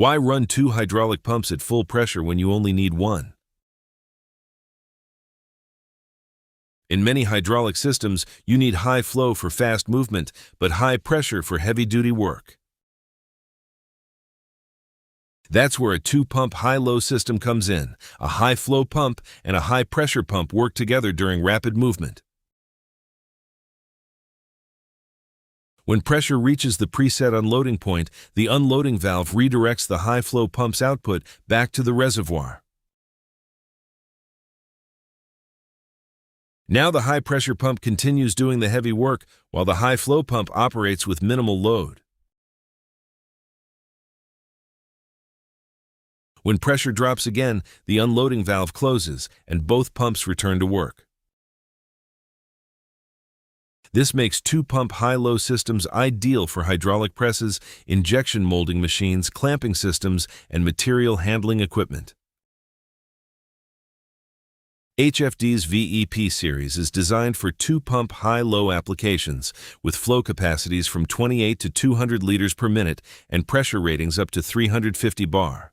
Why run two hydraulic pumps at full pressure when you only need one? In many hydraulic systems, you need high flow for fast movement, but high pressure for heavy-duty work. That's where a two-pump high-low system comes in. A high-flow pump and a high-pressure pump work together during rapid movement. When pressure reaches the preset unloading point, the unloading valve redirects the high-flow pump's output back to the reservoir. Now the high-pressure pump continues doing the heavy work while the high-flow pump operates with minimal load. When pressure drops again, the unloading valve closes and both pumps return to work. This makes two-pump high-low systems ideal for hydraulic presses, injection molding machines, clamping systems, and material handling equipment. HFD's VEP series is designed for two-pump high-low applications with flow capacities from 28 to 200 liters per minute and pressure ratings up to 350 bar.